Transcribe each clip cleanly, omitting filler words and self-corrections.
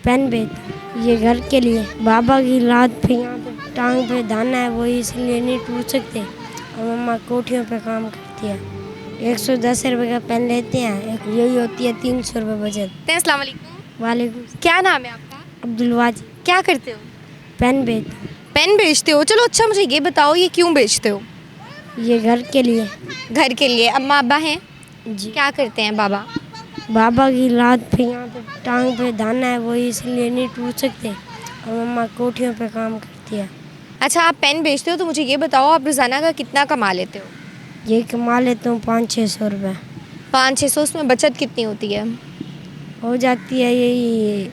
Pen बेच ये घर के लिए बाबा की लात पे यहाँ पे टांग पे दाना है वो इसलिए नहीं टूट सकते और मम्मा कोठियों पे काम करती है 110 रुपये का पेन लेते हैं एक यही होती है 300 रुपये बचत। अस्सलाम वालेकुम। वालेकुम। क्या नाम है आपका? अब्दुल वाजिद। क्या करते हो? पेन बेच पेन बेचते हो। चलो अच्छा, मुझे ये बताओ ये क्यों बेचते हो? ये घर के लिए। घर के लिए। अम्मा अब्बा हैं? जी। क्या करते हैं बाबा? बाबा की लात पे यहाँ पे टांग पे दाना है वो इसलिए नहीं टूट सकते और मम्मा कोठियों पे काम करती है। अच्छा, आप पेन बेचते हो तो मुझे ये बताओ आप रोज़ाना का कितना कमा लेते हो? ये कमा लेता हूँ 500-600 रुपये। 500-600। उसमें बचत कितनी होती है? हो जाती है यही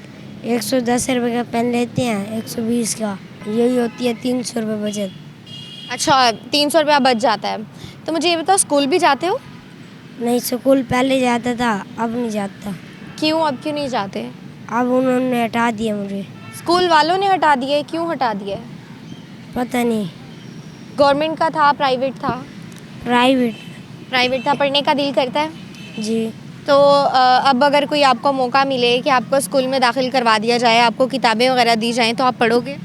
110 रुपये का पेन लेते हैं 120 का यही होती है 300 रुपये बचत। अच्छा, 300 रुपया बच जाता है। तो मुझे ये बताओ स्कूल भी जाते हो? नहीं, स्कूल पहले जाता था अब नहीं जाता। क्यों, अब क्यों नहीं जाते? अब उन्होंने हटा दिया मुझे। स्कूल वालों ने हटा दिया है? क्यों हटा दिया है? पता नहीं। गवर्नमेंट का था, प्राइवेट था? प्राइवेट। प्राइवेट था। पढ़ने का दिल करता है? जी। तो अब अगर कोई आपको मौका मिले कि आपको स्कूल में दाखिल करवा दिया जाए, आपको किताबें वगैरह दी जाएं, तो आप पढ़ोगे?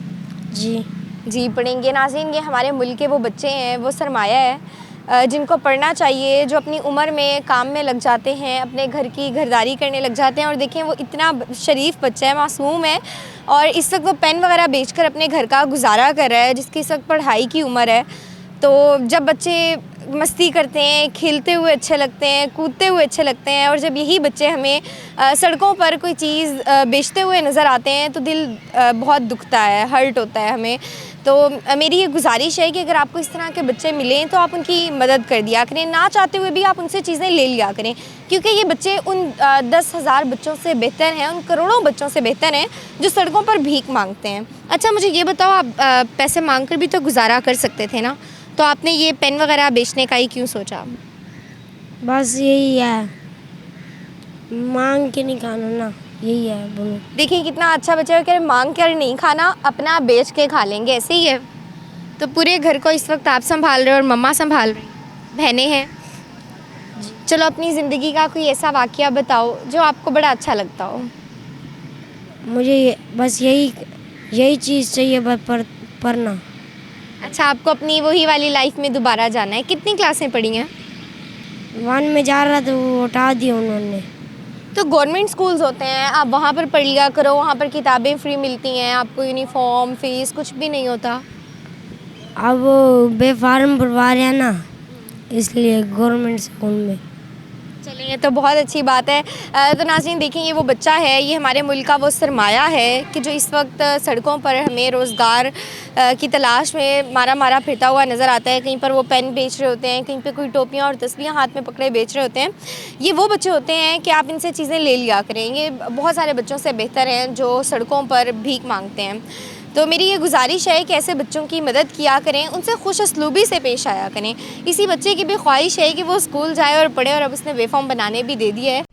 जी। जी पढ़ेंगे। नाज़रीन, ये हमारे मुल्क के वो बच्चे हैं, वो सरमाया है जिनको पढ़ना चाहिए, जो अपनी उम्र में काम में लग जाते हैं, अपने घर की घरदारी करने लग जाते हैं। और देखें वो इतना शरीफ बच्चा है, मासूम है, और इस वक्त वो पेन वगैरह बेचकर अपने घर का गुजारा कर रहा है, जिसकी इस वक्त पढ़ाई की उम्र है। तो जब बच्चे मस्ती करते हैं, खेलते हुए अच्छे लगते हैं, कूदते हुए अच्छे लगते हैं, और जब यही बच्चे हमें सड़कों पर कोई चीज़ बेचते हुए नज़र आते हैं तो दिल बहुत दुखता है, हर्ट होता है हमें। तो मेरी ये गुजारिश है कि अगर आपको इस तरह के बच्चे मिलें तो आप उनकी मदद कर दिया करें, ना चाहते हुए भी आप उनसे चीज़ें ले लिया करें, क्योंकि ये बच्चे उन 10,000 बच्चों से बेहतर हैं, उन करोड़ों बच्चों से बेहतर हैं जो सड़कों पर भीख मांगते हैं। अच्छा, मुझे ये बताओ, आप पैसे मांग कर भी तो गुजारा कर सकते थे ना, तो आपने ये पेन वगैरह बेचने का ही क्यों सोचा? बस यही है, मांग के नहीं खाना ना, यही है बोलो। देखिए कितना अच्छा बच्चा है, कह रहे मांग कर नहीं खाना, अपना बेच के खा लेंगे, ऐसे ही है। तो पूरे घर को इस वक्त आप संभाल रहे हो और मम्मा संभाल रही, बहनें हैं। चलो अपनी ज़िंदगी का कोई ऐसा वाक़या बताओ जो आपको बड़ा अच्छा लगता हो। मुझे बस यही चीज़ चाहिए, बस पढ़ना। अच्छा, आपको अपनी वही वाली लाइफ में दोबारा जाना है। कितनी क्लासें पढ़ी हैं? 1 में जा रहा था वो हटा दिया उन्होंने। तो गवर्नमेंट स्कूल्स होते हैं, आप वहाँ पर पढ़ लिया करो, वहाँ पर किताबें फ्री मिलती हैं, आपको यूनिफॉर्म फीस कुछ भी नहीं होता। अब वो बेफार्म भरवा रहे हैं ना, इसलिए गवर्नमेंट स्कूल में। चलिए, ये तो बहुत अच्छी बात है। तो नाज़रीन देखें, ये वो बच्चा है, ये हमारे मुल्क का वो सरमाया है कि जो इस वक्त सड़कों पर हमें रोज़गार की तलाश में मारा फिरता हुआ नज़र आता है। कहीं पर वो पेन बेच रहे होते हैं, कहीं पे कोई टोपियाँ और तस्बीहां हाथ में पकड़े बेच रहे होते हैं। ये वो बच्चे होते हैं कि आप इनसे चीज़ें ले लिया करें, ये बहुत सारे बच्चों से बेहतर हैं जो सड़कों पर भीख मांगते हैं। तो मेरी ये गुजारिश है कि ऐसे बच्चों की मदद किया करें, उनसे खुश असलूबी से पेश आया करें। इसी बच्चे की भी ख्वाहिश है कि वो स्कूल जाए और पढ़े, और अब उसने वे फॉर्म बनाने भी दे दिया है।